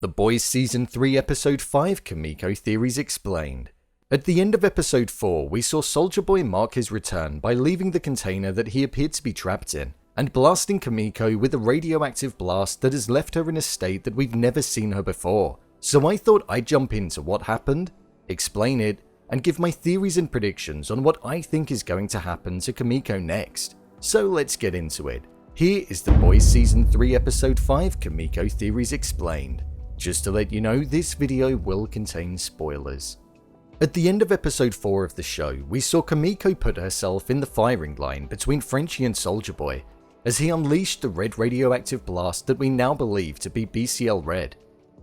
The Boys Season 3 Episode 5 Kimiko Theories Explained. At the end of Episode 4, we saw Soldier Boy mark his return by leaving the container that he appeared to be trapped in, and blasting Kimiko with a radioactive blast that has left her in a state that we've never seen her before. So I thought I'd jump into what happened, explain it, and give my theories and predictions on what I think is going to happen to Kimiko next. So let's get into it. Here is The Boys Season 3 Episode 5 Kimiko Theories Explained. Just to let you know, this video will contain spoilers. At the end of episode 4 of the show, we saw Kimiko put herself in the firing line between Frenchie and Soldier Boy, as he unleashed the red radioactive blast that we now believe to be BCL Red,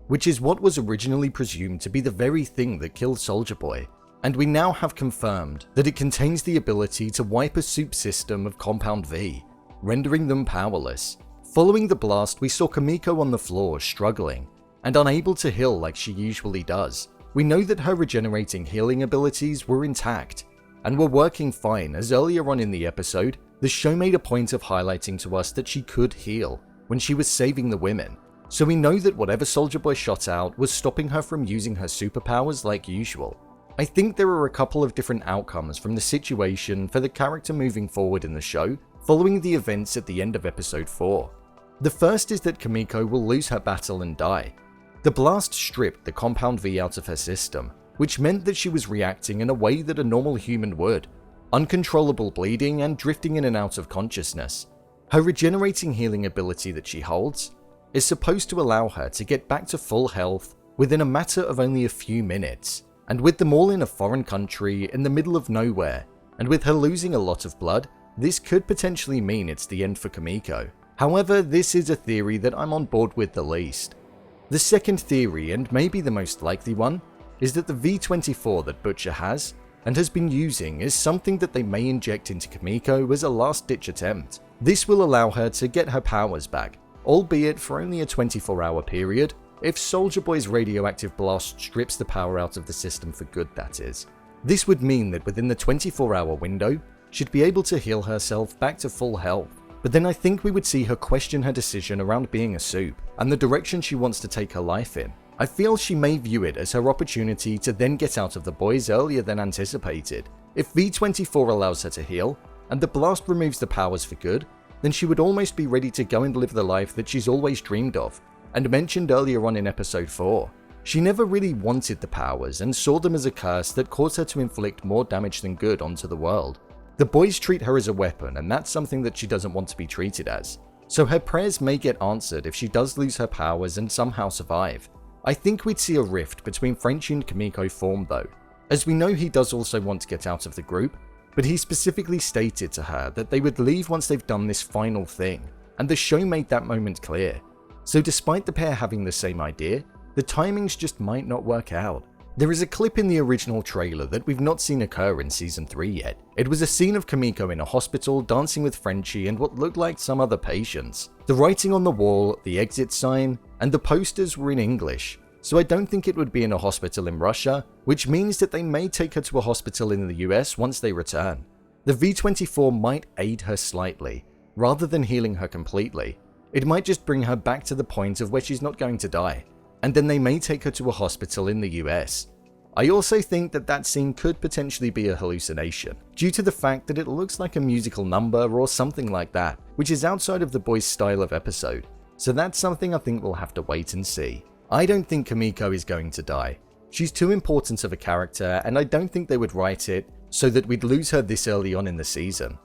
which is what was originally presumed to be the very thing that killed Soldier Boy, and we now have confirmed that it contains the ability to wipe a soup system of Compound V, rendering them powerless. Following the blast, we saw Kimiko on the floor struggling, and unable to heal like she usually does. We know that her regenerating healing abilities were intact, and were working fine, as earlier on in the episode, the show made a point of highlighting to us that she could heal when she was saving the women, so we know that whatever Soldier Boy shot out was stopping her from using her superpowers like usual. I think there are a couple of different outcomes from the situation for the character moving forward in the show, following the events at the end of episode 4. The first is that Kimiko will lose her battle and die. The blast stripped the Compound V out of her system, which meant that she was reacting in a way that a normal human would, uncontrollable bleeding and drifting in and out of consciousness. Her regenerating healing ability that she holds is supposed to allow her to get back to full health within a matter of only a few minutes, and with them all in a foreign country in the middle of nowhere, and with her losing a lot of blood, this could potentially mean it's the end for Kimiko. However, this is a theory that I'm on board with the least. The second theory, and maybe the most likely one, is that the V24 that Butcher has, and has been using, is something that they may inject into Kimiko as a last-ditch attempt. This will allow her to get her powers back, albeit for only a 24-hour period, if Soldier Boy's radioactive blast strips the power out of the system for good, that is. This would mean that within the 24-hour window, she'd be able to heal herself back to full health. But then I think we would see her question her decision around being a soup, and the direction she wants to take her life in. I feel she may view it as her opportunity to then get out of the boys earlier than anticipated. If V24 allows her to heal, and the blast removes the powers for good, then she would almost be ready to go and live the life that she's always dreamed of, and mentioned earlier on in episode 4. She never really wanted the powers, and saw them as a curse that caused her to inflict more damage than good onto the world. The boys treat her as a weapon, and that's something that she doesn't want to be treated as. So her prayers may get answered if she does lose her powers and somehow survive. I think we'd see a rift between Frenchie and Kimiko form though, as we know he does also want to get out of the group, but he specifically stated to her that they would leave once they've done this final thing, and the show made that moment clear. So despite the pair having the same idea, the timings just might not work out. There is a clip in the original trailer that we've not seen occur in Season 3 yet. It was a scene of Kimiko in a hospital dancing with Frenchie and what looked like some other patients. The writing on the wall, the exit sign, and the posters were in English, so I don't think it would be in a hospital in Russia, which means that they may take her to a hospital in the US once they return. The V24 might aid her slightly, rather than healing her completely. It might just bring her back to the point of where she's not going to die, and then they may take her to a hospital in the US. I also think that that scene could potentially be a hallucination, due to the fact that it looks like a musical number or something like that, which is outside of the boys' style of episode, so that's something I think we'll have to wait and see. I don't think Kimiko is going to die. She's too important of a character, and I don't think they would write it so that we'd lose her this early on in the season.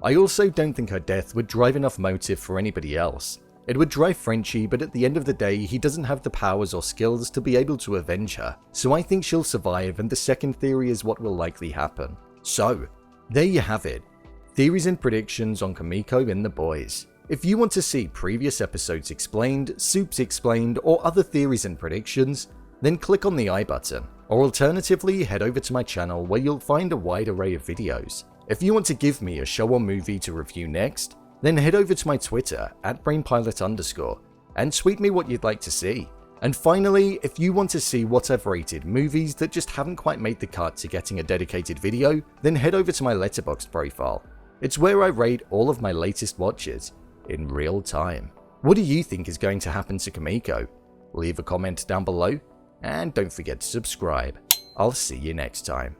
I also don't think her death would drive enough motive for anybody else. It would drive Frenchie, but at the end of the day, he doesn't have the powers or skills to be able to avenge her, so I think she'll survive, and the second theory is what will likely happen. So, there you have it. Theories and predictions on Kimiko in The Boys. If you want to see previous episodes explained, soups explained, or other theories and predictions, then click on the I button, or alternatively head over to my channel where you'll find a wide array of videos. If you want to give me a show or movie to review next, then head over to my Twitter @brainpilot_, and tweet me what you'd like to see. And finally, if you want to see what I've rated movies that just haven't quite made the cut to getting a dedicated video, then head over to my Letterboxd profile. It's where I rate all of my latest watches in real time. What do you think is going to happen to Kimiko? leave a comment down below, and don't forget to subscribe. I'll see you next time.